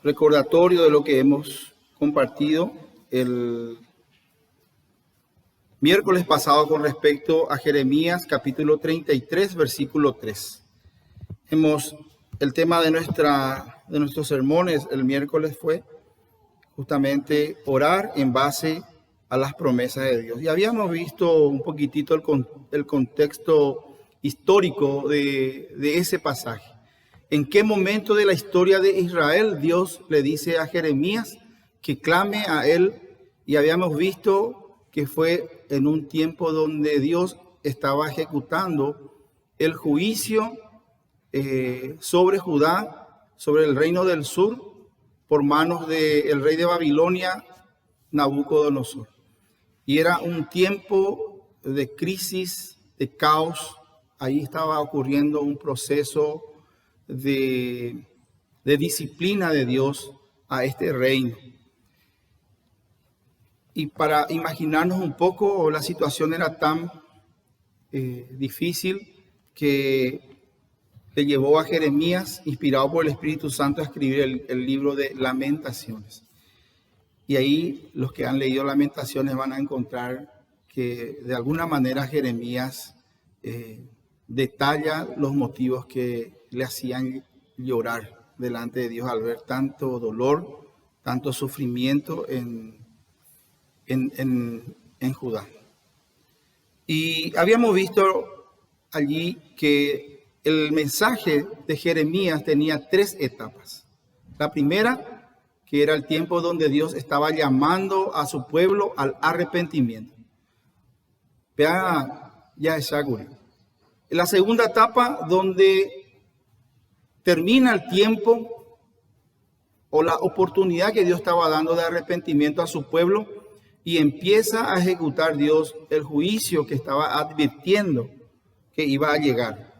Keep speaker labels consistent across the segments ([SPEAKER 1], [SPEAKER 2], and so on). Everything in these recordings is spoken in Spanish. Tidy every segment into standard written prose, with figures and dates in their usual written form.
[SPEAKER 1] recordatorio de lo que hemos compartido el miércoles pasado con respecto a Jeremías capítulo 33, versículo 3. El tema de nuestros sermones el miércoles fue justamente orar en base a las promesas de Dios. Y habíamos visto un poquitito el contexto histórico de ese pasaje. En qué momento de la historia de Israel Dios le dice a Jeremías que clame a él, y habíamos visto que fue en un tiempo donde Dios estaba ejecutando el juicio sobre Judá, sobre el reino del sur, por manos del rey de Babilonia, Nabucodonosor. Y era un tiempo de crisis, de caos. Ahí estaba ocurriendo un proceso de disciplina de Dios a este reino. Y para imaginarnos un poco, la situación era tan difícil que le llevó a Jeremías, inspirado por el Espíritu Santo, a escribir el libro de Lamentaciones. Y ahí los que han leído Lamentaciones van a encontrar que de alguna manera Jeremías detalla los motivos que le hacían llorar delante de Dios al ver tanto dolor, tanto sufrimiento en Judá. Y habíamos visto allí que el mensaje de Jeremías tenía 3 etapas. La primera, que era el tiempo donde Dios estaba llamando a su pueblo al arrepentimiento. Vea, ya es Shaguri. La segunda etapa, donde termina el tiempo o la oportunidad que Dios estaba dando de arrepentimiento a su pueblo, y empieza a ejecutar Dios el juicio que estaba advirtiendo que iba a llegar.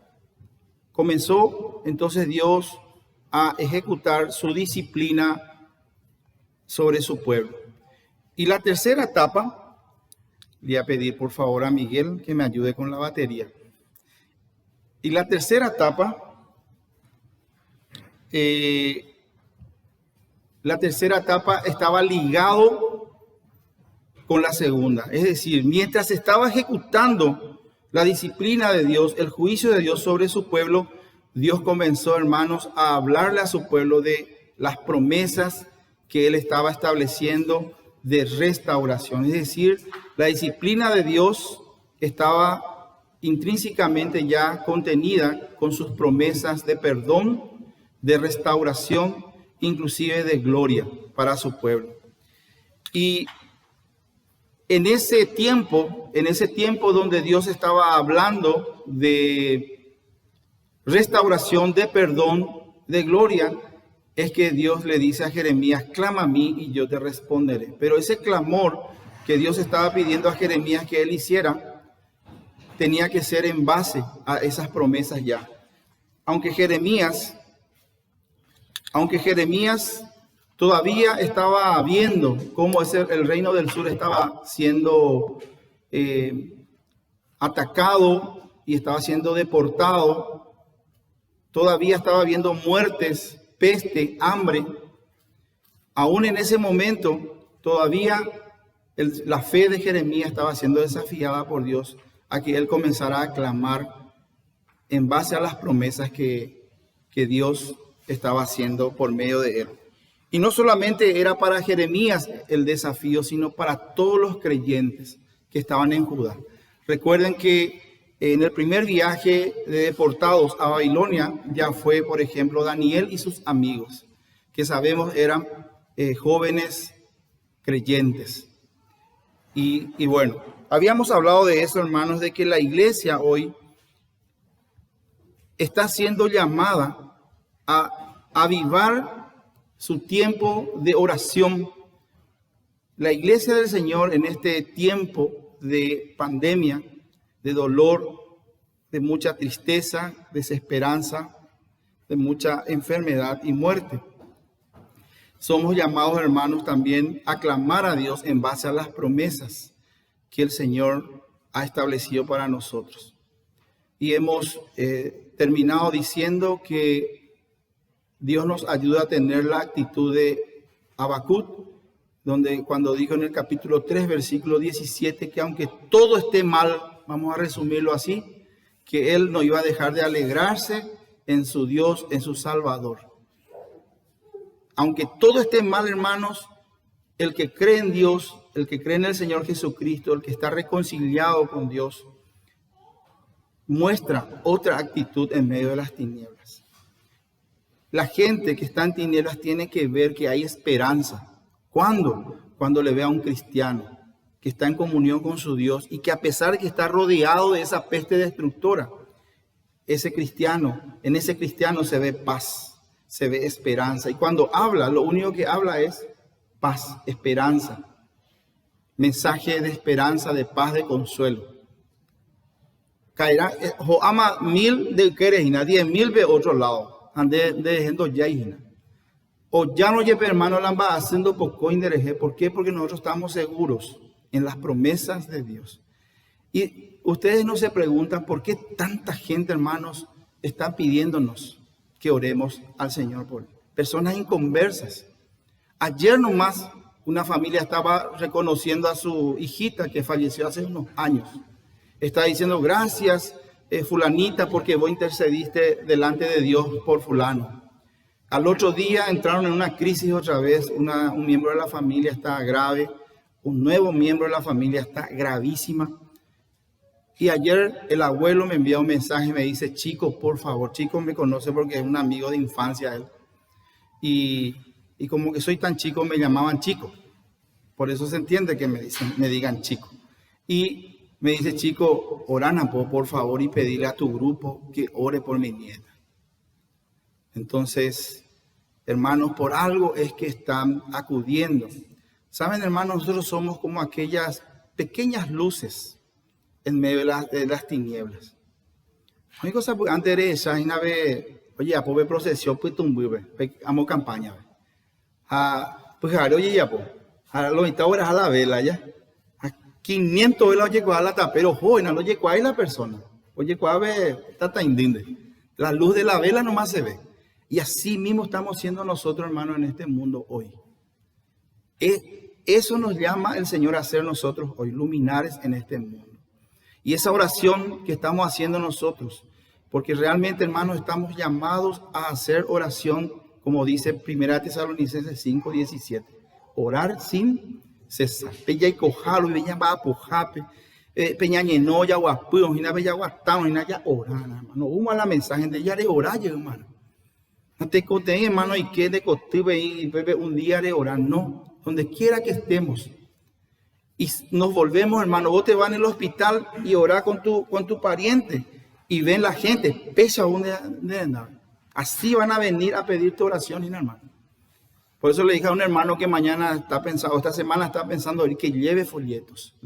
[SPEAKER 1] Comenzó entonces Dios a ejecutar su disciplina sobre su pueblo. Y la tercera etapa, le voy a pedir por favor a Miguel que me ayude con la batería. Y la tercera etapa, estaba ligado con la segunda. Es decir, mientras estaba ejecutando la disciplina de Dios, el juicio de Dios sobre su pueblo, Dios comenzó, hermanos, a hablarle a su pueblo de las promesas que Él estaba estableciendo de restauración. Es decir, la disciplina de Dios estaba intrínsecamente ya contenida con sus promesas de perdón, de restauración, inclusive de gloria para su pueblo. Y en ese tiempo donde Dios estaba hablando de restauración, de perdón, de gloria, es que Dios le dice a Jeremías: clama a mí y yo te responderé. Pero ese clamor que Dios estaba pidiendo a Jeremías que él hiciera, tenía que ser en base a esas promesas ya. Aunque Jeremías todavía estaba viendo cómo el reino del sur estaba siendo atacado y estaba siendo deportado. Todavía estaba viendo muertes, peste, hambre. Aún en ese momento, todavía la fe de Jeremías estaba siendo desafiada por Dios a que él comenzara a clamar en base a las promesas que Dios estaba haciendo por medio de él. Y no solamente era para Jeremías el desafío, sino para todos los creyentes que estaban en Judá. Recuerden que en el primer viaje de deportados a Babilonia ya fue, por ejemplo, Daniel y sus amigos, que sabemos eran jóvenes creyentes. Y bueno, habíamos hablado de eso, hermanos, de que la iglesia hoy está siendo llamada a avivar su tiempo de oración. La iglesia del Señor en este tiempo de pandemia, de dolor, de mucha tristeza, desesperanza, de mucha enfermedad y muerte, somos llamados, hermanos, también a clamar a Dios en base a las promesas que el Señor ha establecido para nosotros. Y hemos terminado diciendo que Dios nos ayuda a tener la actitud de Habacuc, donde cuando dijo en el capítulo 3, versículo 17, que aunque todo esté mal, vamos a resumirlo así, que Él no iba a dejar de alegrarse en su Dios, en su Salvador. Aunque todo esté mal, hermanos, el que cree en Dios, el que cree en el Señor Jesucristo, el que está reconciliado con Dios, muestra otra actitud en medio de las tinieblas. La gente que está en tinieblas tiene que ver que hay esperanza. ¿Cuándo? Cuando le ve a un cristiano que está en comunión con su Dios y que a pesar de que está rodeado de esa peste destructora, ese cristiano, en ese cristiano se ve paz, se ve esperanza. Y cuando habla, lo único que habla es paz, esperanza, mensaje de esperanza, de paz, de consuelo. Caerá, ama 1000 de querejina, 10.000 de otro lado, ande de gente ya hijina. O ya no lleve hermano lamba haciendo poco indereje. ¿Por qué? Porque nosotros estamos seguros en las promesas de Dios. Y ustedes no se preguntan por qué tanta gente, hermanos, está pidiéndonos que oremos al Señor por personas inconversas. Ayer nomás una familia estaba reconociendo a su hijita que falleció hace unos años. Está diciendo gracias, fulanita, porque vos intercediste delante de Dios por fulano. Al otro día entraron en una crisis otra vez. Un miembro de la familia está grave. Un nuevo miembro de la familia está gravísima. Y ayer el abuelo me envió un mensaje y me dice, Chico, por favor. Chico me conoce porque es un amigo de infancia él. Y como que soy tan chico, me llamaban Chico. Por eso se entiende que me digan Chico. Y me dice, Chico, orana por favor y pedirle a tu grupo que ore por mi nieta. Entonces, hermanos, por algo es que están acudiendo. Saben, hermanos, nosotros somos como aquellas pequeñas luces en medio de las tinieblas. Hay cosas antes de esa, oye, pues procesión, pues tumbe, amo campaña. Pues oye, ya, pues, a los 20 horas a la vela, ya. A 500 velas, oye, a la tapero, joven, oye, ¿cuál es la persona? Oye, ¿cuál es? Está indinde. La luz de la vela nomás se ve. Y así mismo estamos siendo nosotros, hermanos, en este mundo hoy. Eso nos llama el Señor a ser nosotros hoy, luminares en este mundo. Y esa oración que estamos haciendo nosotros, porque realmente, hermanos, estamos llamados a hacer oración, como dice 1 Tesalonicenses 5:17. Orar sin cesar. Peña y cojalo, y peña va a pojape, peña ñenoya, guapuyo, y na bella guatamo, y na ya orar, hermano. Humo a la mensaje de ya de orar, hermano. No te conté, hermano, y que de costumbre y bebe un día de orar. No, donde quiera que estemos. Y nos volvemos, hermano. Vos te vas en el hospital y orás con tu pariente. Y ven la gente, pesa un de nada. Así van a venir a pedir tu oración, hermano. Por eso le dije a un hermano que mañana esta semana está pensando que lleve folletos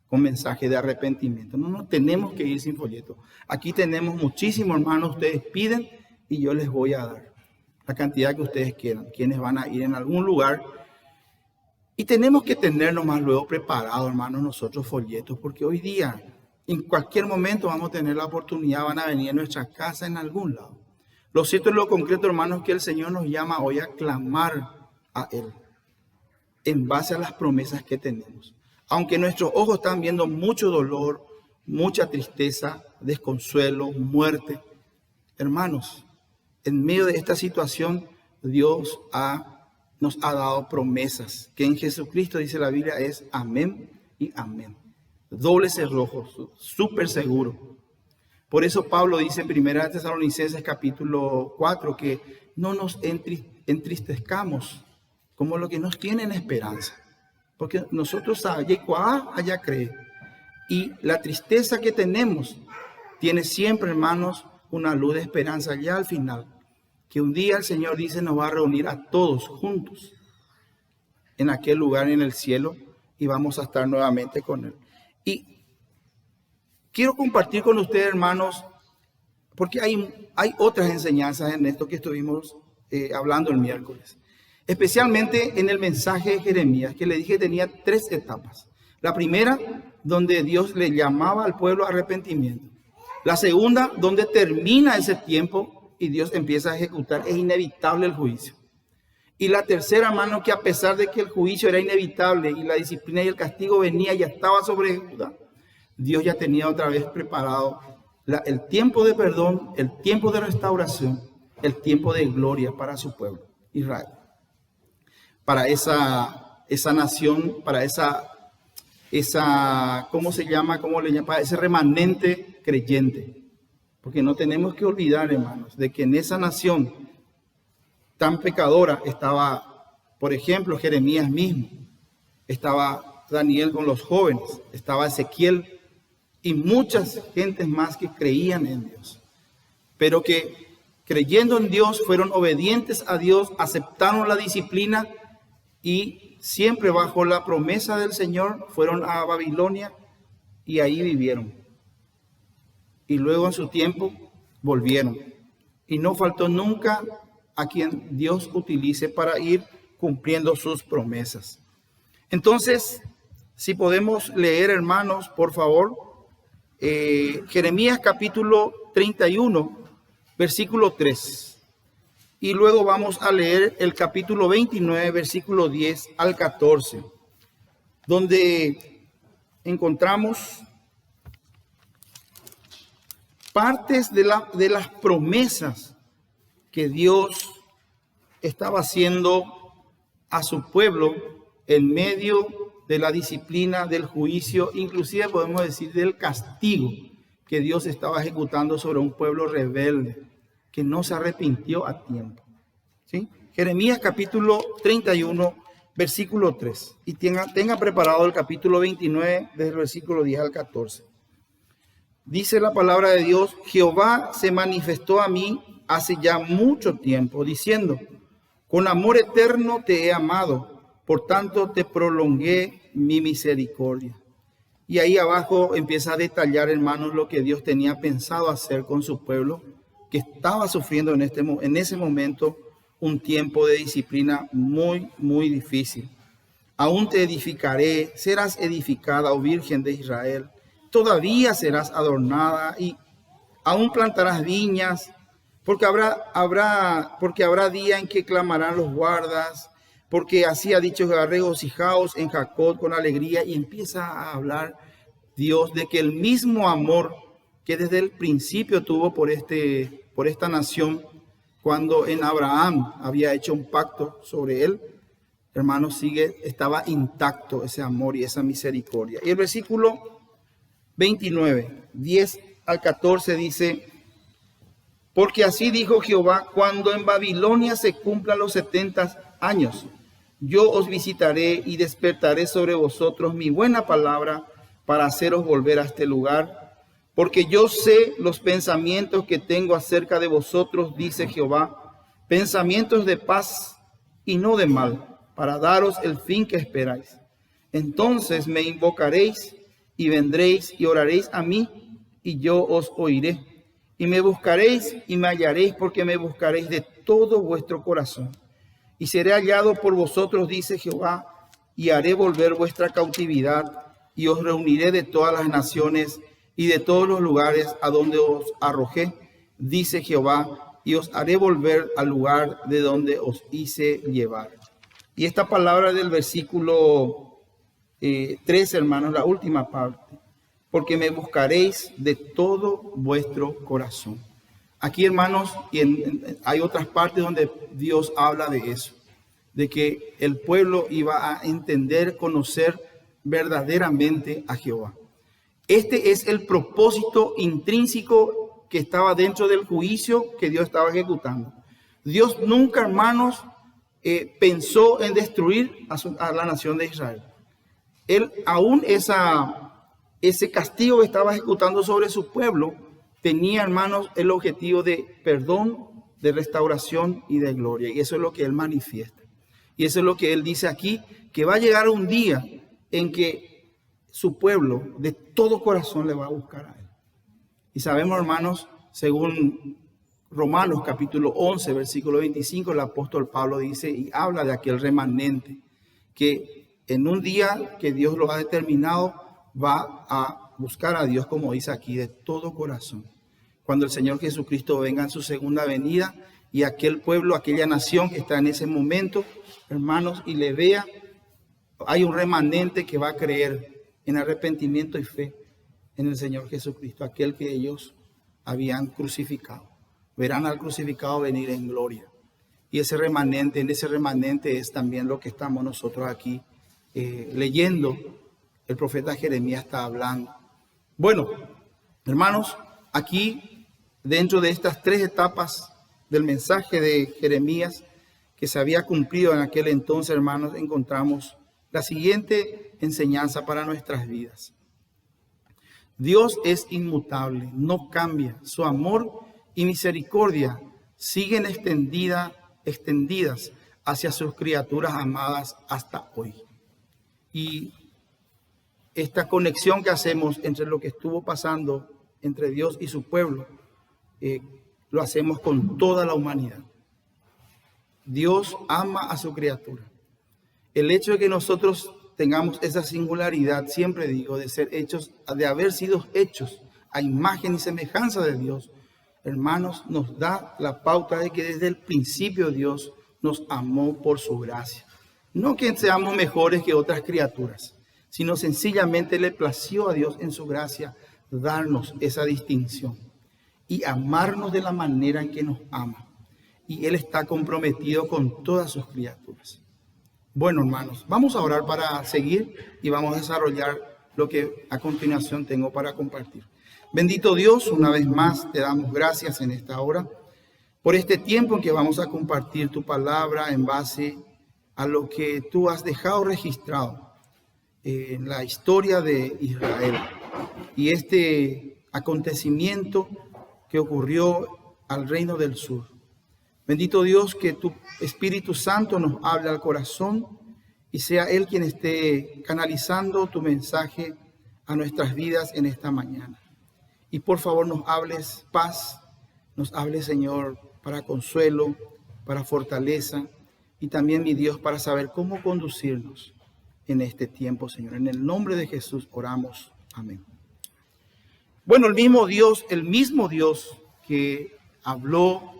[SPEAKER 1] con mensaje de arrepentimiento. No tenemos que ir sin folletos. Aquí tenemos muchísimos hermanos. Ustedes piden y yo les voy a dar la cantidad que ustedes quieran, quienes van a ir en algún lugar. Y tenemos que tenernos más luego preparados, hermanos, nosotros folletos, porque hoy día, en cualquier momento vamos a tener la oportunidad, van a venir a nuestra casa en algún lado. Lo cierto es lo concreto, hermanos, que el Señor nos llama hoy a clamar a Él, en base a las promesas que tenemos. Aunque nuestros ojos están viendo mucho dolor, mucha tristeza, desconsuelo, muerte, hermanos, en medio de esta situación, Dios nos ha dado promesas, que en Jesucristo, dice la Biblia, es amén y amén. Doble cerrojo, súper seguro. Por eso Pablo dice en 1 Tesalonicenses capítulo 4, que no nos entristezcamos como lo que nos tienen esperanza. Porque nosotros allá cree. Y la tristeza que tenemos tiene siempre, hermanos, una luz de esperanza allá al final. Que un día el Señor dice nos va a reunir a todos juntos en aquel lugar en el cielo y vamos a estar nuevamente con Él. Y quiero compartir con ustedes, hermanos, porque hay otras enseñanzas en esto que estuvimos hablando el miércoles. Especialmente en el mensaje de Jeremías, que le dije tenía 3 etapas. La primera, donde Dios le llamaba al pueblo a arrepentimiento. La segunda, donde termina ese tiempo y Dios empieza a ejecutar. Es inevitable el juicio. Y la tercera, hermano, que a pesar de que el juicio era inevitable y la disciplina y el castigo venía, ya estaba sobre Judá, Dios ya tenía otra vez preparado el tiempo de perdón, el tiempo de restauración, el tiempo de gloria para su pueblo, Israel. Para esa nación, para esa, ¿cómo se llama? ¿Cómo le llama? Para ese remanente creyente. Porque no tenemos que olvidar, hermanos, de que en esa nación tan pecadora estaba, por ejemplo, Jeremías mismo, estaba Daniel con los jóvenes, estaba Ezequiel y muchas gentes más que creían en Dios, pero que creyendo en Dios fueron obedientes a Dios, aceptaron la disciplina y siempre bajo la promesa del Señor fueron a Babilonia y ahí vivieron. Y luego en su tiempo volvieron. Y no faltó nunca a quien Dios utilice para ir cumpliendo sus promesas. Entonces, si podemos leer, hermanos, por favor, Jeremías capítulo 31, versículo 3. Y luego vamos a leer el capítulo 29, versículo 10 al 14, donde encontramos partes de las promesas que Dios estaba haciendo a su pueblo en medio de la disciplina, del juicio, inclusive podemos decir del castigo que Dios estaba ejecutando sobre un pueblo rebelde que no se arrepintió a tiempo. ¿Sí? Jeremías capítulo 31, versículo 3. Y tenga preparado el capítulo 29, desde el versículo 10 al 14. Dice la palabra de Dios: Jehová se manifestó a mí hace ya mucho tiempo, diciendo: con amor eterno te he amado, por tanto te prolongué mi misericordia. Y ahí abajo empieza a detallar, hermanos, lo que Dios tenía pensado hacer con su pueblo, que estaba sufriendo en ese momento un tiempo de disciplina muy, muy difícil. Aún te edificaré, serás edificada, oh Virgen de Israel. Todavía serás adornada y aún plantarás viñas, porque habrá día en que clamarán los guardas, porque así ha dicho Jehová: regocijaos en Jacob con alegría. Y empieza a hablar Dios de que el mismo amor que desde el principio tuvo por esta nación, cuando en Abraham había hecho un pacto sobre él, hermanos, estaba intacto ese amor y esa misericordia. Y el versículo 29, 10 al 14 dice: porque así dijo Jehová: cuando en Babilonia se cumplan los 70 años, yo os visitaré y despertaré sobre vosotros mi buena palabra para haceros volver a este lugar. Porque yo sé los pensamientos que tengo acerca de vosotros, dice Jehová, pensamientos de paz y no de mal, para daros el fin que esperáis. Entonces me invocaréis y vendréis y oraréis a mí, y yo os oiré. Y me buscaréis y me hallaréis, porque me buscaréis de todo vuestro corazón. Y seré hallado por vosotros, dice Jehová, y haré volver vuestra cautividad, y os reuniré de todas las naciones y de todos los lugares a donde os arrojé, dice Jehová, y os haré volver al lugar de donde os hice llevar. Y esta palabra del versículo 3, hermanos, la última parte: porque me buscaréis de todo vuestro corazón. Aquí, hermanos, hay otras partes donde Dios habla de eso, de que el pueblo iba a entender, conocer verdaderamente a Jehová. Este es el propósito intrínseco que estaba dentro del juicio que Dios estaba ejecutando. Dios nunca, hermanos, pensó en destruir a la nación de Israel. Él, aún ese castigo que estaba ejecutando sobre su pueblo, tenía, hermanos, el objetivo de perdón, de restauración y de gloria. Y eso es lo que Él manifiesta. Y eso es lo que Él dice aquí, que va a llegar un día en que su pueblo de todo corazón le va a buscar a Él. Y sabemos, hermanos, según Romanos capítulo 11, versículo 25, el apóstol Pablo dice y habla de aquel remanente que en un día que Dios lo ha determinado va a buscar a Dios, como dice aquí, de todo corazón. cuando el Señor Jesucristo venga en su segunda venida y aquel pueblo, aquella nación que está en ese momento, hermanos, y le vea, hay un remanente que va a creer en arrepentimiento y fe en el Señor Jesucristo, aquel que ellos habían crucificado. Verán al crucificado venir en gloria. Y ese remanente, en ese remanente es también lo que estamos nosotros aquí leyendo. El profeta Jeremías está hablando. Bueno, hermanos, aquí dentro de estas tres etapas del mensaje de Jeremías que se había cumplido en aquel entonces, hermanos, encontramos la siguiente enseñanza para nuestras vidas. Dios es inmutable, no cambia. Su amor y misericordia siguen extendidas hacia sus criaturas amadas hasta hoy. Y esta conexión que hacemos entre lo que estuvo pasando entre Dios y su pueblo, lo hacemos con toda la humanidad. Dios ama a su criatura. El hecho de que nosotros tengamos esa singularidad, siempre digo, de ser hechos, de haber sido hechos a imagen y semejanza de Dios, hermanos, nos da la pauta de que desde el principio Dios nos amó por su gracia. No que seamos mejores que otras criaturas, sino sencillamente le plació a Dios en su gracia darnos esa distinción y amarnos de la manera en que nos ama. Y Él está comprometido con todas sus criaturas. Bueno, hermanos, vamos a orar para seguir y vamos a desarrollar lo que a continuación tengo para compartir. Bendito Dios, una vez más te damos gracias en esta hora por este tiempo en que vamos a compartir tu palabra en base a lo que tú has dejado registrado en la historia de Israel y este acontecimiento que ocurrió al reino del sur. Bendito Dios, que tu Espíritu Santo nos hable al corazón y sea Él quien esté canalizando tu mensaje a nuestras vidas en esta mañana. Y por favor nos hables paz, nos hables, Señor, para consuelo, para fortaleza y también, mi Dios, para saber cómo conducirnos en este tiempo, Señor. En el nombre de Jesús oramos. Amén. Bueno, el mismo Dios que habló,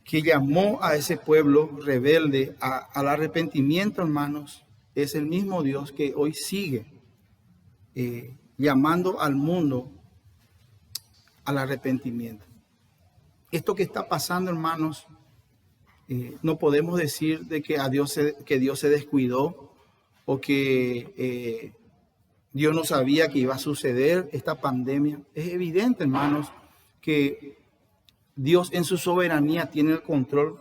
[SPEAKER 1] que llamó a ese pueblo rebelde al arrepentimiento, hermanos, es el mismo Dios que hoy sigue llamando al mundo al arrepentimiento. Esto que está pasando, hermanos, no podemos decir de que Dios se descuidó o que Dios no sabía que iba a suceder esta pandemia. Es evidente, hermanos, que Dios en su soberanía tiene el control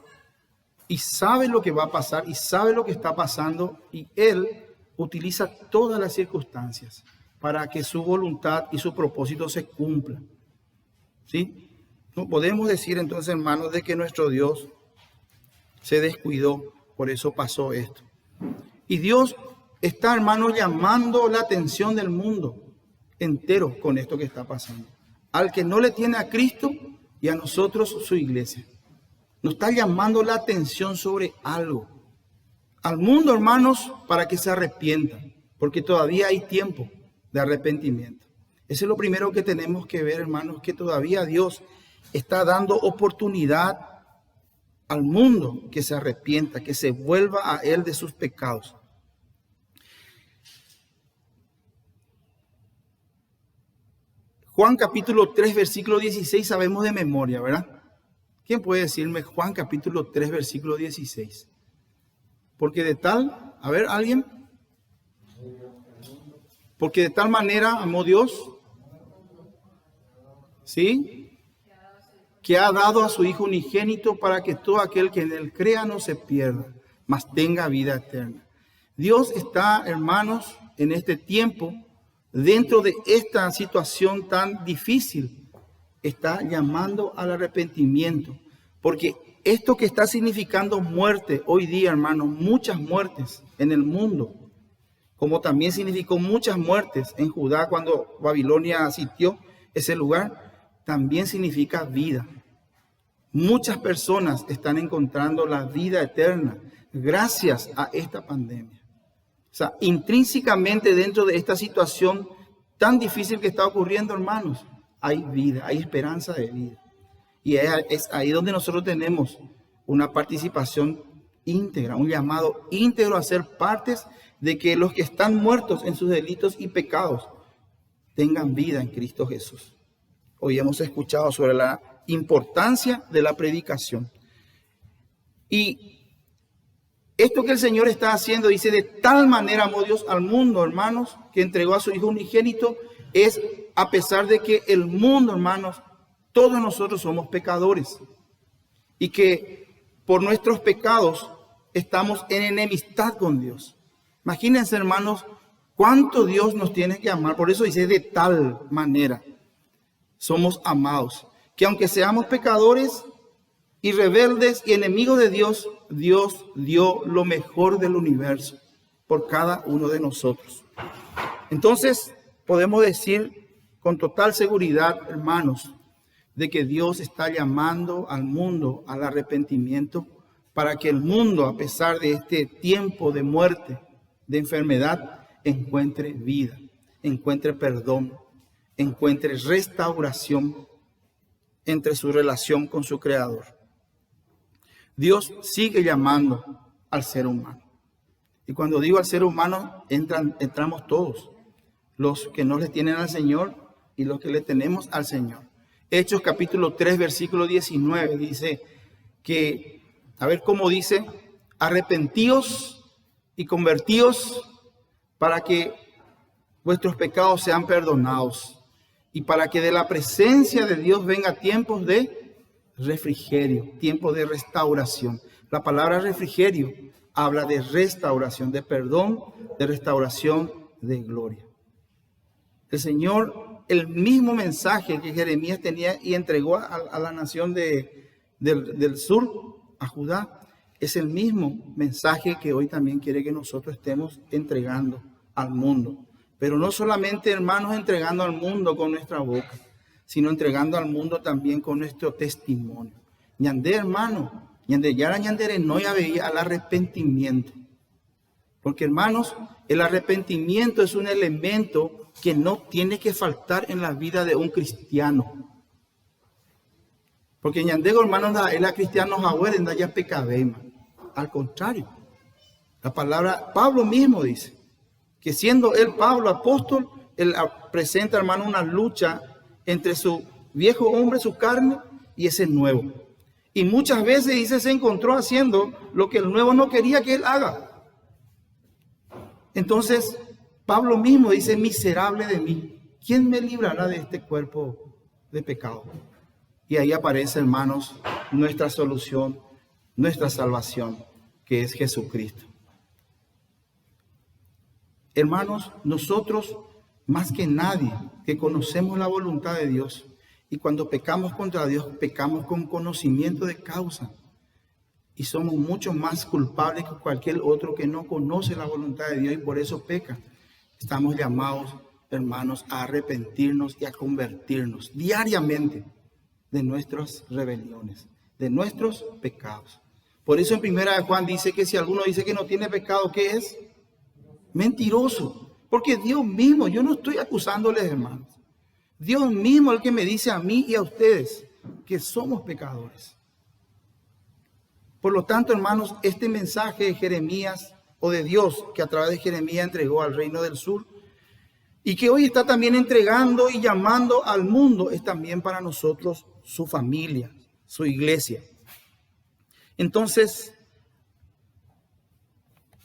[SPEAKER 1] y sabe lo que va a pasar y sabe lo que está pasando, y Él utiliza todas las circunstancias para que su voluntad y su propósito se cumplan. ¿Sí? No podemos decir entonces, hermanos, de que nuestro Dios se descuidó, por eso pasó esto. Y Dios está, hermanos, llamando la atención del mundo entero con esto que está pasando. Al que no le tiene a Cristo y a nosotros, su iglesia, nos está llamando la atención sobre algo. Al mundo, hermanos, para que se arrepientan, porque todavía hay tiempo de arrepentimiento. Eso es lo primero que tenemos que ver, hermanos, que todavía Dios está dando oportunidad al mundo que se arrepienta, que se vuelva a Él de sus pecados. Juan capítulo 3, versículo 16, sabemos de memoria, ¿verdad? ¿Quién puede decirme Juan capítulo 3, versículo 16? Porque de tal, a ver, ¿alguien? Porque de tal manera amó Dios, ¿sí? Que ha dado a su Hijo unigénito para que todo aquel que en Él crea no se pierda, mas tenga vida eterna. Dios está, hermanos, en este tiempo, dentro de esta situación tan difícil, está llamando al arrepentimiento. Porque esto que está significando muerte hoy día, hermanos, muchas muertes en el mundo, como también significó muchas muertes en Judá cuando Babilonia sitió ese lugar, también significa vida. Muchas personas están encontrando la vida eterna gracias a esta pandemia. O sea, intrínsecamente dentro de esta situación tan difícil que está ocurriendo, hermanos, hay vida, hay esperanza de vida. Y es ahí donde nosotros tenemos una participación íntegra, un llamado íntegro a ser partes de que los que están muertos en sus delitos y pecados tengan vida en Cristo Jesús. Hoy hemos escuchado sobre la importancia de la predicación. Y esto que el Señor está haciendo, dice, de tal manera amó Dios al mundo, hermanos, que entregó a su Hijo unigénito, es a pesar de que el mundo, hermanos, todos nosotros somos pecadores. Y que por nuestros pecados estamos en enemistad con Dios. Imagínense, hermanos, cuánto Dios nos tiene que amar. Por eso dice, de tal manera somos amados, que aunque seamos pecadores y rebeldes y enemigos de Dios, Dios dio lo mejor del universo por cada uno de nosotros. Entonces, podemos decir con total seguridad, hermanos, de que Dios está llamando al mundo al arrepentimiento para que el mundo, a pesar de este tiempo de muerte, de enfermedad, encuentre vida, encuentre perdón, encuentre restauración entre su relación con su Creador. Dios sigue llamando al ser humano. Y cuando digo al ser humano, entramos todos, los que no le tienen al Señor y los que le tenemos al Señor. Hechos capítulo 3, versículo 19, dice que, a ver cómo dice, arrepentíos y convertíos para que vuestros pecados sean perdonados y para que de la presencia de Dios venga tiempos de refrigerio, tiempo de restauración. La palabra refrigerio habla de restauración, de perdón, de restauración, de gloria. El Señor, el mismo mensaje que Jeremías tenía y entregó a la nación del sur, a Judá, es el mismo mensaje que hoy también quiere que nosotros estemos entregando al mundo. Pero no solamente, hermanos, entregando al mundo con nuestra boca, sino entregando al mundo también con nuestro testimonio. Ñandé, hermano, ñande yara ñandere no ya veía al arrepentimiento. Porque, hermanos, el arrepentimiento es un elemento que no tiene que faltar en la vida de un cristiano. Porque ñandego, hermanos, la cristianos abuelen ya pecabema. Al contrario, la palabra, Pablo mismo dice, que siendo él, Pablo, apóstol, él presenta, hermano, una lucha entre su viejo hombre, su carne, y ese nuevo. Y muchas veces, dice, se encontró haciendo lo que el nuevo no quería que él haga. Entonces, Pablo mismo dice, miserable de mí, ¿quién me librará de este cuerpo de pecado? Y ahí aparece, hermanos, nuestra solución, nuestra salvación, que es Jesucristo. Hermanos, nosotros, más que nadie, que conocemos la voluntad de Dios, y cuando pecamos contra Dios, pecamos con conocimiento de causa, y somos mucho más culpables que cualquier otro que no conoce la voluntad de Dios y por eso peca. Estamos llamados, hermanos, a arrepentirnos y a convertirnos diariamente de nuestras rebeliones, de nuestros pecados. Por eso en primera de Juan dice que si alguno dice que no tiene pecado, ¿qué es? Mentiroso. Porque Dios mismo, yo no estoy acusándoles, hermanos. Dios mismo es el que me dice a mí y a ustedes que somos pecadores. Por lo tanto, hermanos, este mensaje de Jeremías o de Dios que a través de Jeremías entregó al reino del sur y que hoy está también entregando y llamando al mundo, es también para nosotros su familia, su iglesia. Entonces,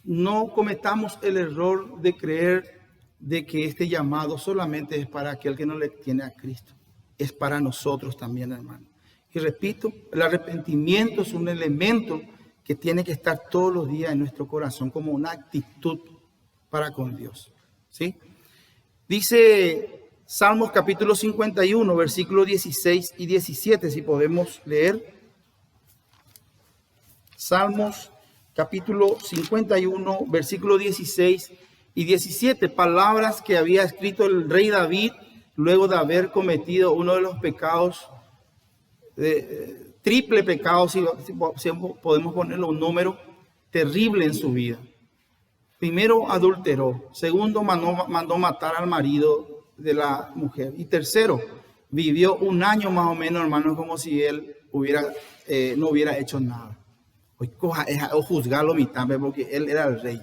[SPEAKER 1] no cometamos el error de creer de que este llamado solamente es para aquel que no le tiene a Cristo. Es para nosotros también, hermano. Y repito, el arrepentimiento es un elemento que tiene que estar todos los días en nuestro corazón como una actitud para con Dios. ¿Sí? Dice Salmos capítulo 51, versículos 16 y 17, si podemos leer. Salmos capítulo 51, versículos 16 y 17, palabras que había escrito el rey David luego de haber cometido uno de los pecados, triple pecado, si podemos ponerle un número terrible en su vida. Primero, adulteró. Segundo, mandó matar al marido de la mujer. Y tercero, vivió un año más o menos, hermanos, como si él no hubiera hecho nada. Hoy o juzgarlo mitad, porque él era el rey.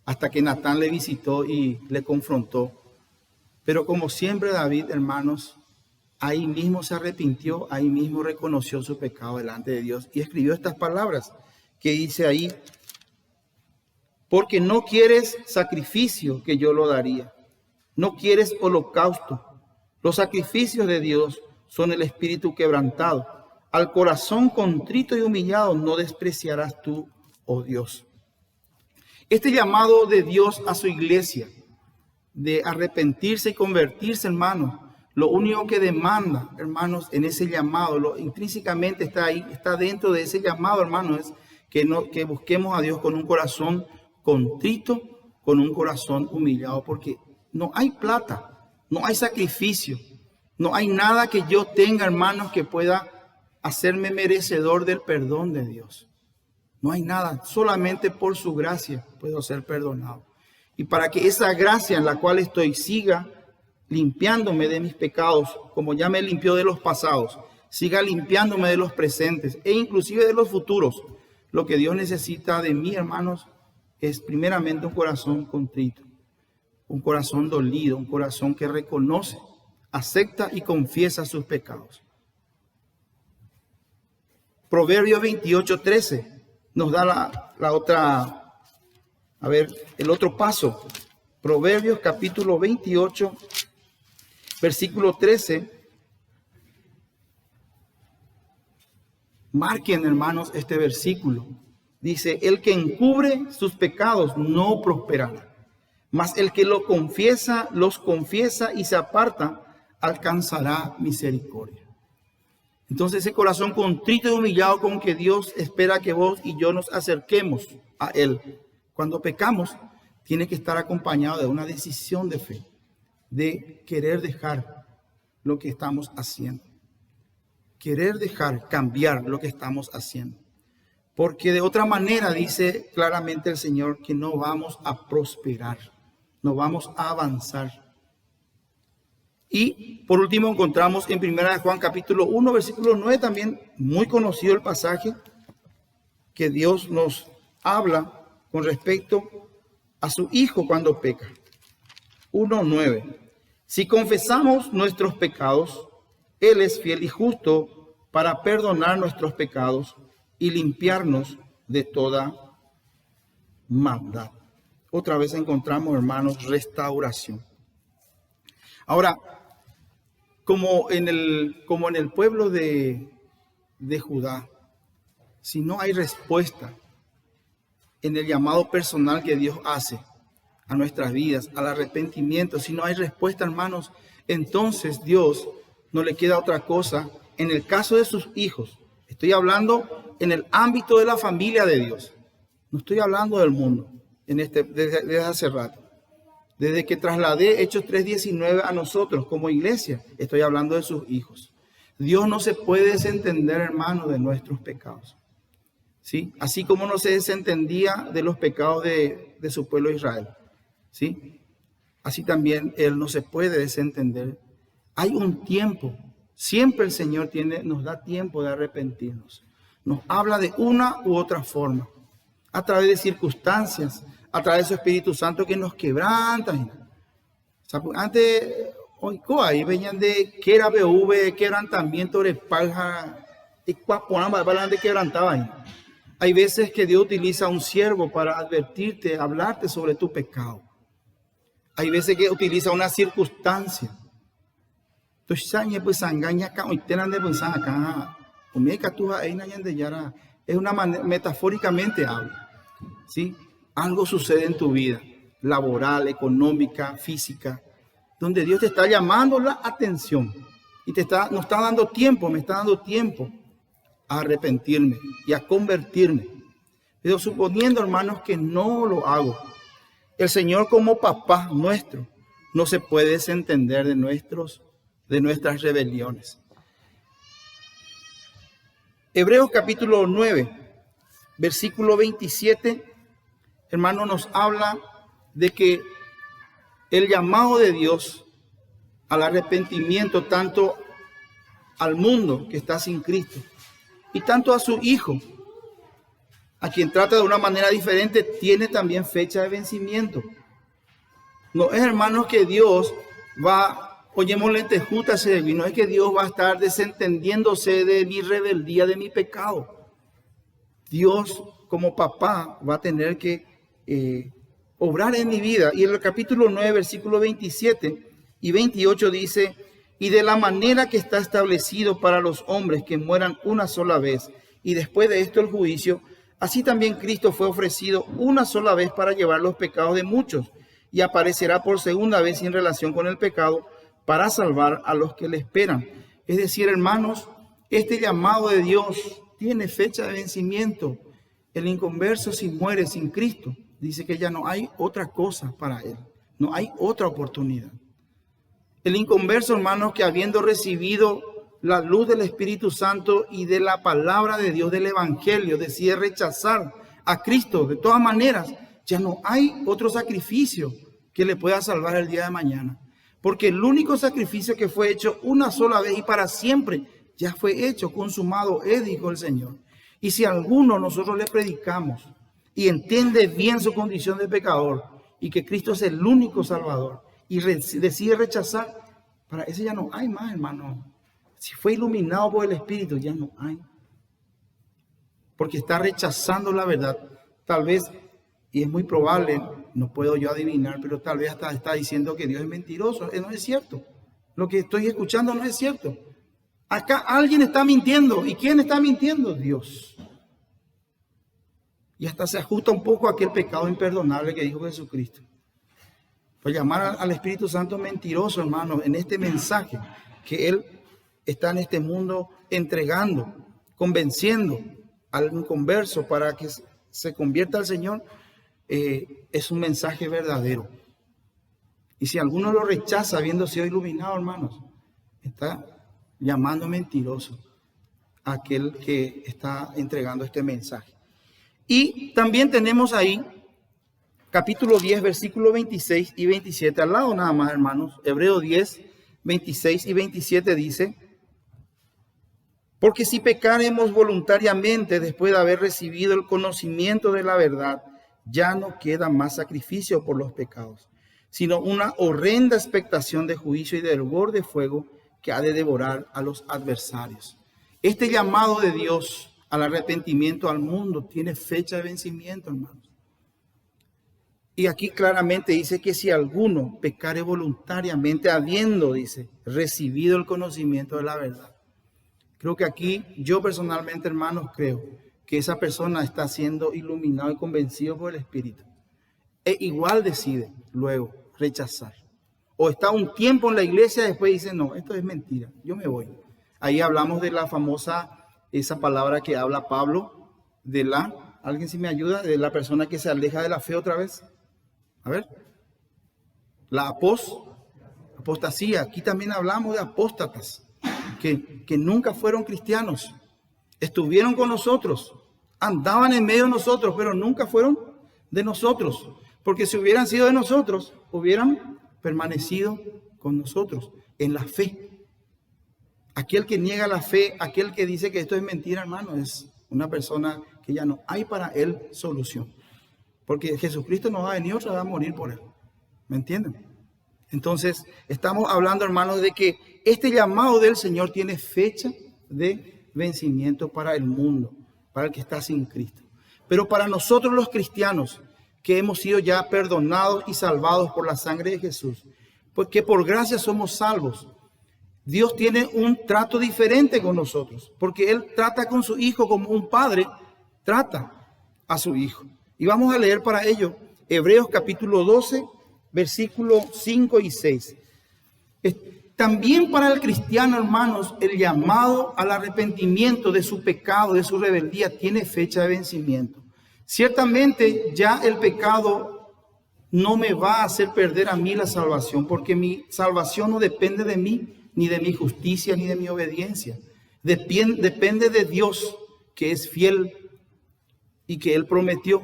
[SPEAKER 1] Hasta que Natán le visitó y le confrontó. Pero como siempre David, hermanos, ahí mismo se arrepintió, ahí mismo reconoció su pecado delante de Dios y escribió estas palabras que dice ahí: porque no quieres sacrificio, que yo lo daría. No quieres holocausto. Los sacrificios de Dios son el espíritu quebrantado. Al corazón contrito y humillado no despreciarás tú, oh Dios. Este llamado de Dios a su iglesia, de arrepentirse y convertirse, hermanos, lo único que demanda, hermanos, en ese llamado, lo intrínsecamente está ahí, está dentro de ese llamado, hermanos, es que busquemos a Dios con un corazón contrito, con un corazón humillado, porque no hay plata, no hay sacrificio, no hay nada que yo tenga, hermanos, que pueda hacerme merecedor del perdón de Dios. No hay nada, solamente por su gracia puedo ser perdonado. Y para que esa gracia en la cual estoy siga limpiándome de mis pecados, como ya me limpió de los pasados, siga limpiándome de los presentes e inclusive de los futuros, lo que Dios necesita de mí, hermanos, es primeramente un corazón contrito, un corazón dolido, un corazón que reconoce, acepta y confiesa sus pecados. Proverbios 28:13 nos da el otro paso. Proverbios capítulo 28, versículo 13. Marquen, hermanos, este versículo. Dice: el que encubre sus pecados no prosperará, mas el que los confiesa y se aparta, alcanzará misericordia. Entonces ese corazón contrito y humillado con que Dios espera que vos y yo nos acerquemos a Él cuando pecamos, tiene que estar acompañado de una decisión de fe, de querer dejar lo que estamos haciendo, querer dejar cambiar lo que estamos haciendo. Porque de otra manera dice claramente el Señor que no vamos a prosperar, no vamos a avanzar. Y por último encontramos en 1 Juan capítulo 1, versículo 9, también muy conocido el pasaje que Dios nos habla con respecto a su Hijo cuando peca. 1:9. Si confesamos nuestros pecados, Él es fiel y justo para perdonar nuestros pecados y limpiarnos de toda maldad. Otra vez encontramos, hermanos, restauración. Ahora, como en el pueblo de Judá, si no hay respuesta en el llamado personal que Dios hace a nuestras vidas, al arrepentimiento, si no hay respuesta, hermanos, entonces Dios no le queda otra cosa. En el caso de sus hijos, estoy hablando en el ámbito de la familia de Dios, no estoy hablando del mundo desde hace rato. Desde que trasladé Hechos 3:19 a nosotros como iglesia, estoy hablando de sus hijos. Dios no se puede desentender, hermano, de nuestros pecados, ¿sí? Así como no se desentendía de los pecados de su pueblo Israel, ¿sí? Así también Él no se puede desentender. Hay un tiempo, siempre el Señor nos da tiempo de arrepentirnos. Nos habla de una u otra forma, a través de circunstancias, a través de su Espíritu Santo que nos quebranta. Antes, hoy venían de quebrantamiento de palja y cuaponamba de quebrantaban. Hay veces que Dios utiliza a un siervo para advertirte, hablarte sobre tu pecado. Hay veces que utiliza una circunstancia. Es una manera, metafóricamente habla, ¿sí? Algo sucede en tu vida, laboral, económica, física, donde Dios te está llamando la atención y me está dando tiempo a arrepentirme y a convertirme. Pero suponiendo, hermanos, que no lo hago, el Señor como papá nuestro no se puede desentender de nuestras rebeliones. Hebreos capítulo 9, versículo 27, hermano, nos habla de que el llamado de Dios al arrepentimiento, tanto al mundo que está sin Cristo. Y tanto a su Hijo, a quien trata de una manera diferente, tiene también fecha de vencimiento. No es, hermanos, que Dios va, oyémosle tejuta, no es que Dios va a estar desentendiéndose de mi rebeldía, de mi pecado. Dios, como papá, va a tener que obrar en mi vida. Y en el capítulo 9, versículo 27 y 28 dice: y de la manera que está establecido para los hombres que mueran una sola vez, y después de esto el juicio, así también Cristo fue ofrecido una sola vez para llevar los pecados de muchos, y aparecerá por segunda vez en relación con el pecado para salvar a los que le esperan. Es decir, hermanos, este llamado de Dios tiene fecha de vencimiento. El inconverso, si muere sin Cristo, dice que ya no hay otra cosa para él, no hay otra oportunidad. El inconverso, hermanos, que habiendo recibido la luz del Espíritu Santo y de la palabra de Dios, del Evangelio, decide rechazar a Cristo de todas maneras, ya no hay otro sacrificio que le pueda salvar el día de mañana. Porque el único sacrificio que fue hecho una sola vez y para siempre, ya fue hecho, consumado es, dijo el Señor. Y si a alguno nosotros le predicamos y entiende bien su condición de pecador y que Cristo es el único Salvador y decide rechazar, para ese ya no hay más, hermano. Si fue iluminado por el Espíritu, ya no hay. Porque está rechazando la verdad. Tal vez, y es muy probable, no puedo yo adivinar, pero tal vez hasta está diciendo que Dios es mentiroso. No es cierto. Lo que estoy escuchando no es cierto. Acá alguien está mintiendo. ¿Y quién está mintiendo? Dios. Y hasta se ajusta un poco a aquel pecado imperdonable que dijo Jesucristo. Pues llamar al Espíritu Santo mentiroso, hermano, en este mensaje que Él está en este mundo entregando, convenciendo al inconverso para que se convierta al Señor, es un mensaje verdadero. Y si alguno lo rechaza habiendo sido iluminado, hermanos, está llamando mentiroso a aquel que está entregando este mensaje. Y también tenemos ahí capítulo 10, versículos 26 y 27, al lado nada más, hermanos. Hebreos 10, 26 y 27 dice: porque si pecaremos voluntariamente después de haber recibido el conocimiento de la verdad, ya no queda más sacrificio por los pecados, sino una horrenda expectación de juicio y de hervor de fuego que ha de devorar a los adversarios. Este llamado de Dios al arrepentimiento al mundo tiene fecha de vencimiento, hermanos. Y aquí claramente dice que si alguno pecare voluntariamente, habiendo, dice, recibido el conocimiento de la verdad. Creo que aquí, yo personalmente, hermanos, creo que esa persona está siendo iluminado y convencido por el Espíritu. E igual decide luego rechazar. O está un tiempo en la iglesia y después dice, no, esto es mentira, yo me voy. Ahí hablamos de la famosa, esa palabra que habla Pablo, de la, ¿alguien si me ayuda? De la persona que se aleja de la fe otra vez. A ver, la apostasía. Aquí también hablamos de apóstatas que nunca fueron cristianos, estuvieron con nosotros, andaban en medio de nosotros, pero nunca fueron de nosotros, porque si hubieran sido de nosotros, hubieran permanecido con nosotros en la fe. Aquel que niega la fe, aquel que dice que esto es mentira, hermano, es una persona que ya no hay para él solución. Porque Jesucristo no va a venir, otro va a morir por él. ¿Me entienden? Entonces, estamos hablando, hermanos, de que este llamado del Señor tiene fecha de vencimiento para el mundo, para el que está sin Cristo. Pero para nosotros los cristianos, que hemos sido ya perdonados y salvados por la sangre de Jesús, porque por gracia somos salvos, Dios tiene un trato diferente con nosotros, porque Él trata con su Hijo como un padre trata a su Hijo. Y vamos a leer para ello Hebreos capítulo 12, versículos 5 y 6. También para el cristiano, hermanos, el llamado al arrepentimiento de su pecado, de su rebeldía, tiene fecha de vencimiento. Ciertamente ya el pecado no me va a hacer perder a mí la salvación, porque mi salvación no depende de mí, ni de mi justicia, ni de mi obediencia. Depende de Dios, que es fiel y que Él prometió.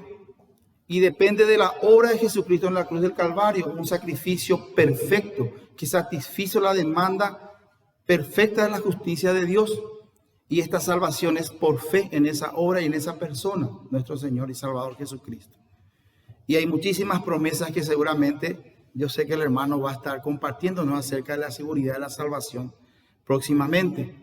[SPEAKER 1] Y depende de la obra de Jesucristo en la cruz del Calvario, un sacrificio perfecto que satisfizo la demanda Perfecta es la justicia de Dios. Y esta salvación es por fe en esa obra y en esa persona, nuestro Señor y Salvador Jesucristo. Y hay muchísimas promesas que seguramente yo sé que el hermano va a estar compartiéndonos acerca de la seguridad de la salvación próximamente.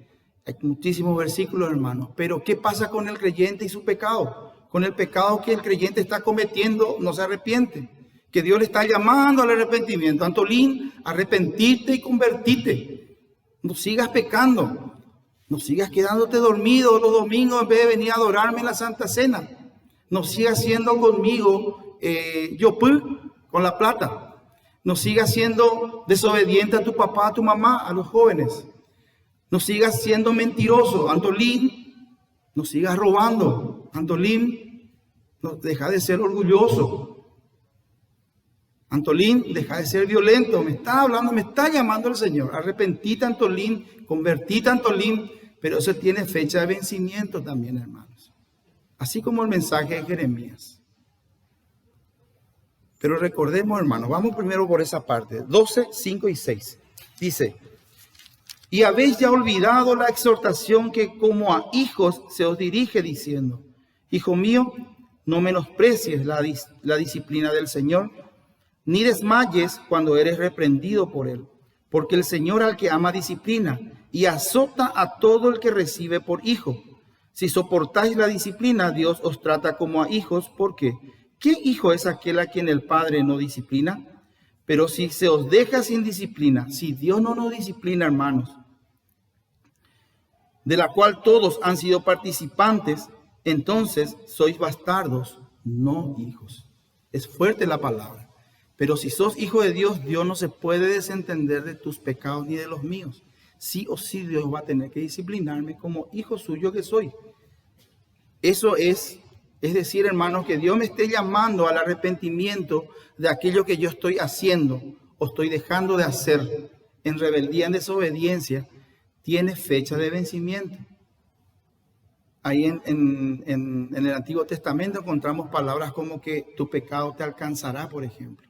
[SPEAKER 1] Hay muchísimos versículos, hermanos. Pero ¿qué pasa con el creyente y su pecado? Con el pecado que el creyente está cometiendo, no se arrepiente. Que Dios le está llamando al arrepentimiento. Antolín, arrepentirte y convertirte. No sigas pecando. No sigas quedándote dormido los domingos en vez de venir a adorarme en la Santa Cena. No sigas siendo conmigo yopú con la plata. No sigas siendo desobediente a tu papá, a tu mamá, a los jóvenes. No sigas siendo mentiroso. Antolín, no sigas robando. Antolín, no, deja de ser orgulloso. Antolín, deja de ser violento. Me está hablando, me está llamando el Señor. Arrepentite, Antolín, convertite, Antolín. Pero eso tiene fecha de vencimiento también, hermanos. Así como el mensaje de Jeremías. Pero recordemos, hermanos, vamos primero por esa parte. 12, 5 y 6. Dice: y habéis ya olvidado la exhortación que como a hijos se os dirige diciendo: hijo mío, no menosprecies la disciplina del Señor, ni desmayes cuando eres reprendido por él. Porque el Señor al que ama disciplina y azota a todo el que recibe por hijo. Si soportáis la disciplina, Dios os trata como a hijos. ¿Por qué? ¿Qué hijo es aquel a quien el Padre no disciplina? Pero si se os deja sin disciplina, si Dios no nos disciplina, hermanos, de la cual todos han sido participantes, entonces sois bastardos, no hijos. Es fuerte la palabra. Pero si sos hijo de Dios, Dios no se puede desentender de tus pecados ni de los míos. Sí o sí Dios va a tener que disciplinarme como hijo suyo que soy. Eso es decir, hermanos, que Dios me esté llamando al arrepentimiento de aquello que yo estoy haciendo o estoy dejando de hacer en rebeldía, en desobediencia, tiene fecha de vencimiento. Ahí en el Antiguo Testamento encontramos palabras como que tu pecado te alcanzará, por ejemplo.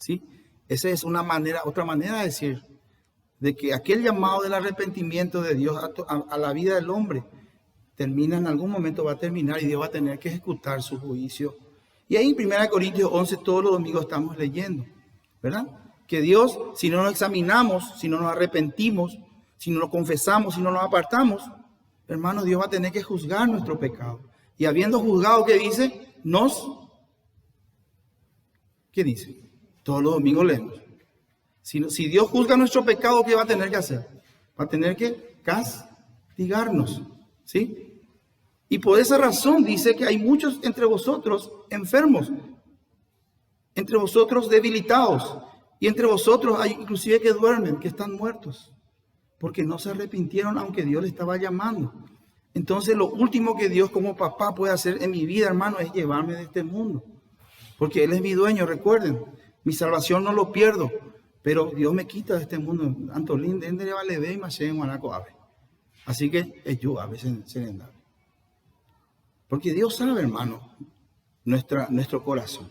[SPEAKER 1] ¿Sí? Esa es otra manera de decir de que aquel llamado del arrepentimiento de Dios a la vida del hombre termina, en algún momento va a terminar y Dios va a tener que ejecutar su juicio. Y ahí en 1 Corintios 11 todos los domingos estamos leyendo, ¿verdad? Que Dios, si no nos examinamos, si no nos arrepentimos, si no nos confesamos, si no nos apartamos, hermano, Dios va a tener que juzgar nuestro pecado. Y habiendo juzgado, ¿qué dice? ¿Qué dice? Todos los domingos leemos. Si Dios juzga nuestro pecado, ¿qué va a tener que hacer? Va a tener que castigarnos, ¿sí? Y por esa razón dice que hay muchos entre vosotros enfermos, entre vosotros debilitados, y entre vosotros hay inclusive que duermen, que están muertos, porque no se arrepintieron aunque Dios les estaba llamando. Entonces lo último que Dios como papá puede hacer en mi vida, hermano, es llevarme de este mundo, porque Él es mi dueño, recuerden, mi salvación no lo pierdo. Pero Dios me quita de este mundo. Antolín, dende vale ve y más en guanaco ave. Así que es yo a veces serendable. Porque Dios sabe, hermano, nuestro corazón.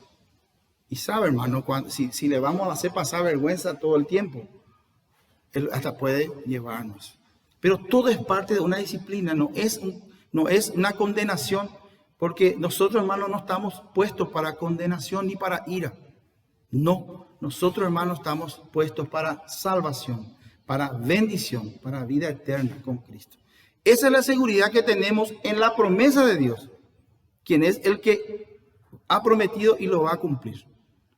[SPEAKER 1] Y sabe, hermano, si le vamos a hacer pasar vergüenza todo el tiempo, Él hasta puede llevarnos. Pero todo es parte de una disciplina, no es una condenación, porque nosotros, hermanos, no estamos puestos para condenación ni para ira. No. Nosotros, hermanos, estamos puestos para salvación, para bendición, para vida eterna con Cristo. Esa es la seguridad que tenemos en la promesa de Dios, quien es el que ha prometido y lo va a cumplir.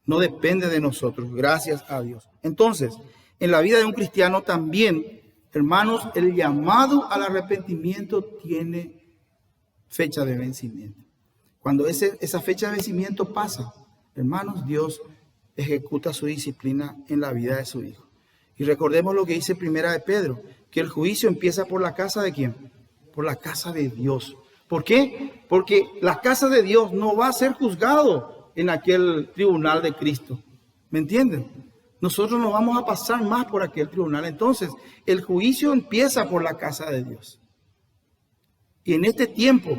[SPEAKER 1] No depende de nosotros, gracias a Dios. Entonces, en la vida de un cristiano también, hermanos, el llamado al arrepentimiento tiene fecha de vencimiento. Cuando esa fecha de vencimiento pasa, hermanos, Dios ejecuta su disciplina en la vida de su Hijo. Y recordemos lo que dice Primera de Pedro, que el juicio empieza por la casa ¿de quién? Por la casa de Dios. ¿Por qué? Porque la casa de Dios no va a ser juzgado en aquel tribunal de Cristo. ¿Me entienden? Nosotros no vamos a pasar más por aquel tribunal. Entonces, el juicio empieza por la casa de Dios. Y en este tiempo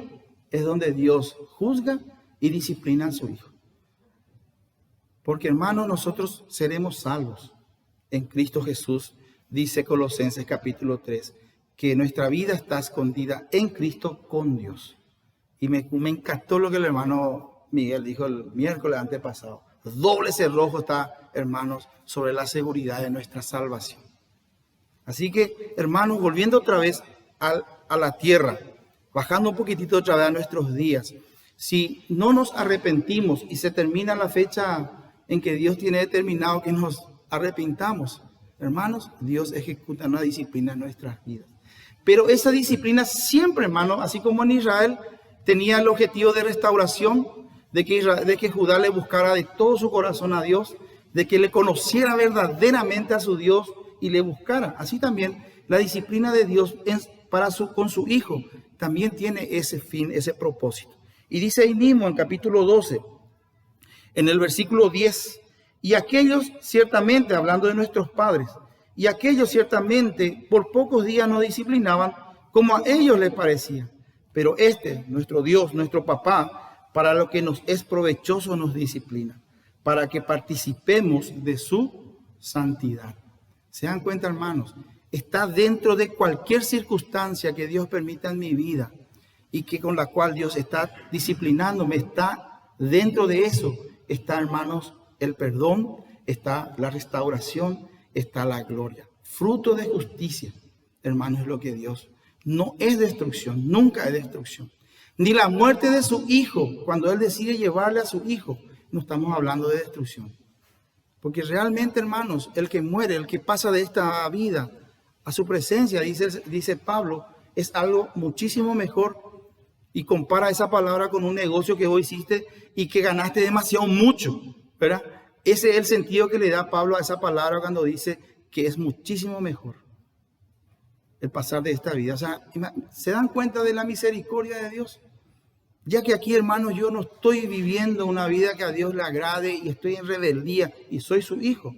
[SPEAKER 1] es donde Dios juzga y disciplina a su Hijo. Porque, hermanos, nosotros seremos salvos en Cristo Jesús dice Colosenses capítulo 3, que nuestra vida está escondida en Cristo con Dios. Y me encantó lo que el hermano Miguel dijo el miércoles antepasado. Doble cerrojo está, hermanos, sobre la seguridad de nuestra salvación. Así que, hermanos, volviendo otra vez a la tierra, bajando un poquitito otra vez a nuestros días, si no nos arrepentimos y se termina la fecha en que Dios tiene determinado que nos arrepintamos, hermanos, Dios ejecuta una disciplina en nuestras vidas. Pero esa disciplina siempre, hermanos, así como en Israel, tenía el objetivo de restauración, de que Judá le buscara de todo su corazón a Dios, de que le conociera verdaderamente a su Dios y le buscara. Así también la disciplina de Dios con su hijo también tiene ese fin, ese propósito. Y dice ahí mismo en capítulo 12, en el versículo 10, y aquellos ciertamente, hablando de nuestros padres, y aquellos ciertamente por pocos días nos disciplinaban como a ellos les parecía. Pero nuestro Dios, nuestro papá, para lo que nos es provechoso nos disciplina, para que participemos de su santidad. ¿Se dan cuenta, hermanos? Está dentro de cualquier circunstancia que Dios permita en mi vida y que con la cual Dios está disciplinándome, está dentro de eso. Está, hermanos, el perdón, está la restauración, está la gloria. Fruto de justicia, hermanos, es lo que Dios. No es destrucción, nunca es destrucción. Ni la muerte de su hijo, cuando Él decide llevarle a su hijo, no estamos hablando de destrucción. Porque realmente, hermanos, el que muere, el que pasa de esta vida a su presencia, dice Pablo, es algo muchísimo mejor. Y compara esa palabra con un negocio que vos hiciste y que ganaste demasiado mucho, ¿verdad? Ese es el sentido que le da Pablo a esa palabra cuando dice que es muchísimo mejor el pasar de esta vida. O sea, ¿se dan cuenta de la misericordia de Dios? Ya que aquí, hermanos, yo no estoy viviendo una vida que a Dios le agrade y estoy en rebeldía y soy su hijo.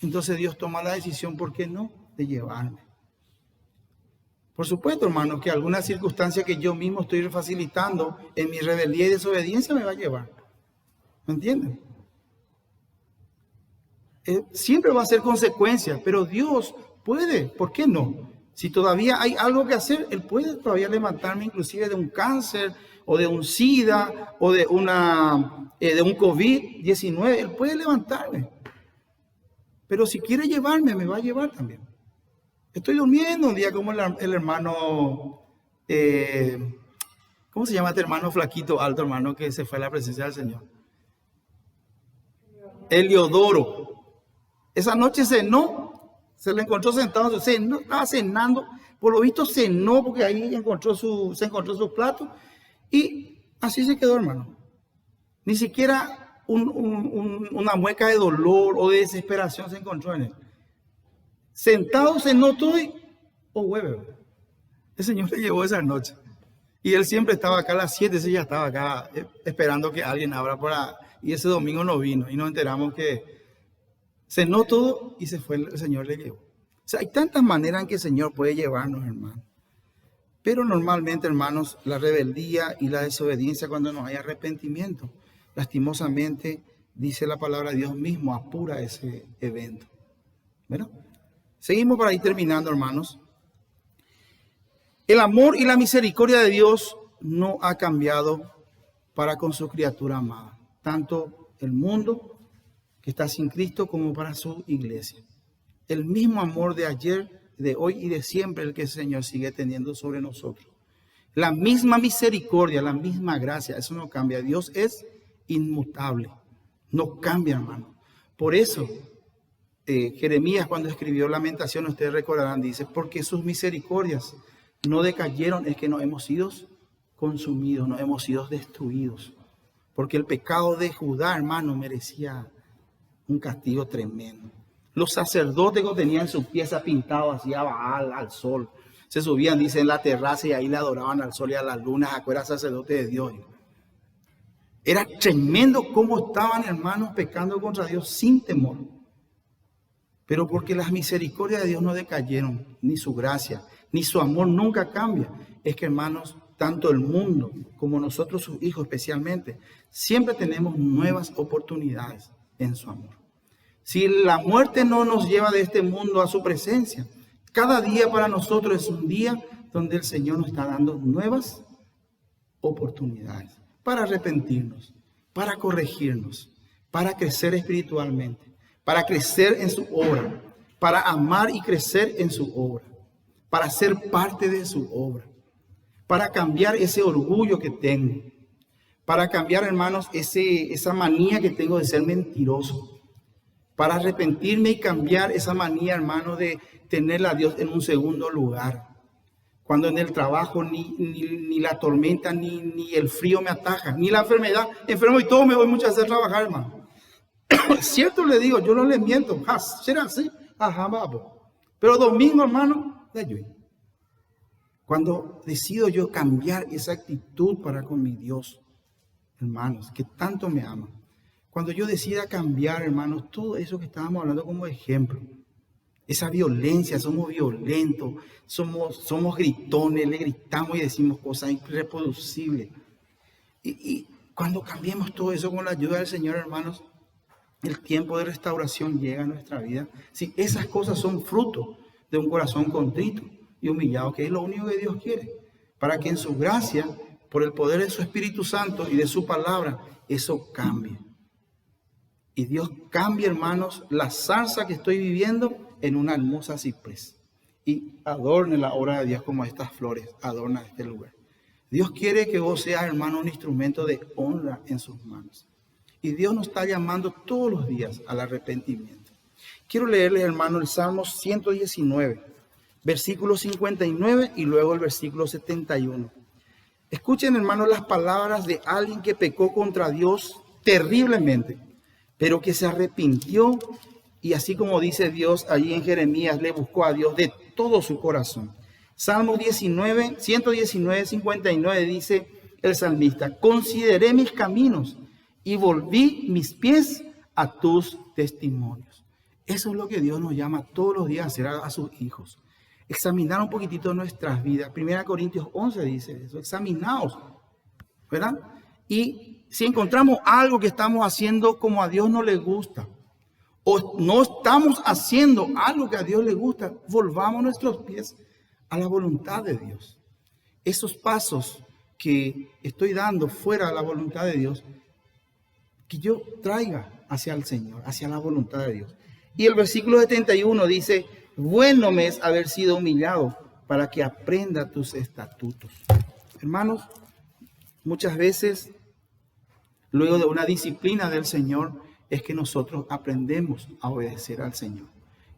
[SPEAKER 1] Entonces Dios toma la decisión, ¿por qué no?, de llevarme. Por supuesto, hermanos, que alguna circunstancia que yo mismo estoy facilitando en mi rebeldía y desobediencia me va a llevar. ¿Me entienden? Siempre va a ser consecuencia, pero Dios puede, ¿por qué no? Si todavía hay algo que hacer, Él puede todavía levantarme inclusive de un cáncer o de un SIDA o de un COVID-19. Él puede levantarme. Pero si quiere llevarme, me va a llevar también. Estoy durmiendo un día como el hermano, ¿cómo se llama este hermano flaquito, alto hermano que se fue a la presencia del Señor? Eliodoro. Esa noche cenó, se le encontró sentado, estaba cenando, por lo visto cenó porque ahí se encontró su plato y así se quedó, hermano. Ni siquiera una mueca de dolor o de desesperación se encontró en él. Sentado cenó todo y, el Señor le llevó esa noche. Y él siempre estaba acá a las 7, ya estaba acá esperando que alguien abra y ese domingo no vino y nos enteramos que cenó todo y se fue, el Señor le llevó. O sea, hay tantas maneras en que el Señor puede llevarnos, hermanos. Pero normalmente, hermanos, la rebeldía y la desobediencia, cuando no hay arrepentimiento, lastimosamente, dice la palabra de Dios mismo, apura ese evento. ¿Verdad? Seguimos para ir terminando, hermanos. El amor y la misericordia de Dios no ha cambiado para con su criatura amada. Tanto el mundo que está sin Cristo como para su iglesia. El mismo amor de ayer, de hoy y de siempre el que el Señor sigue teniendo sobre nosotros. La misma misericordia, la misma gracia, eso no cambia. Dios es inmutable, no cambia, hermano. Por eso, Jeremías cuando escribió Lamentación, ustedes recordarán, dice, porque sus misericordias no decayeron, es que no hemos sido consumidos, no hemos sido destruidos. Porque el pecado de Judá, hermano, merecía un castigo tremendo. Los sacerdotes que tenían su pieza pintada hacia Baal, al sol, se subían, dice, en la terraza y ahí le adoraban al sol y a las lunas, acuerdan sacerdotes de Dios. Era tremendo cómo estaban, hermanos, pecando contra Dios sin temor. Pero porque las misericordias de Dios no decayeron, ni su gracia, ni su amor nunca cambia. Es que, hermanos, tanto el mundo como nosotros, sus hijos especialmente, siempre tenemos nuevas oportunidades en su amor. Si la muerte no nos lleva de este mundo a su presencia, cada día para nosotros es un día donde el Señor nos está dando nuevas oportunidades para arrepentirnos, para corregirnos, para crecer espiritualmente, para crecer en su obra, para amar y crecer en su obra, para ser parte de su obra, para cambiar ese orgullo que tengo, para cambiar, hermanos, esa manía que tengo de ser mentiroso, para arrepentirme y cambiar esa manía, hermano, de tener a Dios en un segundo lugar. Cuando en el trabajo ni la tormenta, ni el frío me ataca, ni la enfermedad. Enfermo y todo me voy muchas veces a trabajar, hermano. Cierto le digo, yo no le miento. ¿Será así? Ajá, babo. Pero domingo, hermano, de yo. Cuando decido yo cambiar esa actitud para con mi Dios, hermanos, que tanto me ama. Cuando yo decida cambiar, hermanos, todo eso que estábamos hablando como ejemplo, esa violencia, somos violentos, somos gritones, le gritamos y decimos cosas irreproducibles. Y cuando cambiemos todo eso con la ayuda del Señor, hermanos, el tiempo de restauración llega a nuestra vida. Si esas cosas son fruto de un corazón contrito y humillado, que es lo único que Dios quiere, para que en su gracia, por el poder de su Espíritu Santo y de su palabra, eso cambie. Y Dios cambie, hermanos, la zarza que estoy viviendo en una hermosa ciprés. Y adorne la obra de Dios como estas flores adornan este lugar. Dios quiere que vos seas, hermano, un instrumento de honra en sus manos. Y Dios nos está llamando todos los días al arrepentimiento. Quiero leerles, hermano, el Salmo 119, versículo 59 y luego el versículo 71. Escuchen, hermano, las palabras de alguien que pecó contra Dios terriblemente, pero que se arrepintió y así como dice Dios allí en Jeremías, le buscó a Dios de todo su corazón. Salmo 119, 59 dice el salmista: consideré mis caminos y volví mis pies a tus testimonios. Eso es lo que Dios nos llama todos los días a hacer a sus hijos. Examinar un poquitito nuestras vidas. 1 Corintios 11 dice eso, examinaos, ¿verdad? Y si encontramos algo que estamos haciendo como a Dios no le gusta, o no estamos haciendo algo que a Dios le gusta, volvamos nuestros pies a la voluntad de Dios. Esos pasos que estoy dando fuera de la voluntad de Dios, que yo traiga hacia el Señor, hacia la voluntad de Dios. Y el versículo 71 dice: bueno me es haber sido humillado para que aprenda tus estatutos. Hermanos, muchas veces, luego de una disciplina del Señor, es que nosotros aprendemos a obedecer al Señor.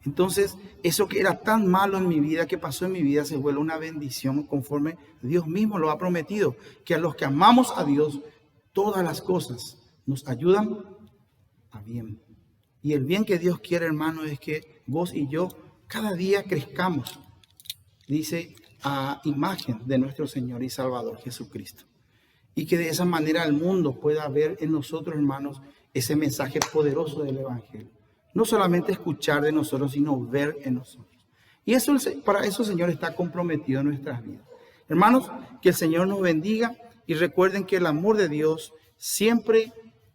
[SPEAKER 1] Entonces, eso que era tan malo en mi vida, que pasó en mi vida, se vuelve una bendición conforme Dios mismo lo ha prometido, que a los que amamos a Dios, todas las cosas nos ayudan a bien. Y el bien que Dios quiere, hermano, es que vos y yo cada día crezcamos, dice, a imagen de nuestro Señor y Salvador Jesucristo. Y que de esa manera el mundo pueda ver en nosotros, hermanos, ese mensaje poderoso del Evangelio. No solamente escuchar de nosotros, sino ver en nosotros. Y eso, para eso el Señor está comprometido en nuestras vidas. Hermanos, que el Señor nos bendiga y recuerden que el amor de Dios siempre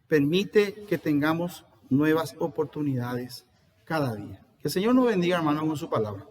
[SPEAKER 1] permite que tengamos nuevas oportunidades cada día. Que el Señor nos bendiga, hermanos, con su palabra.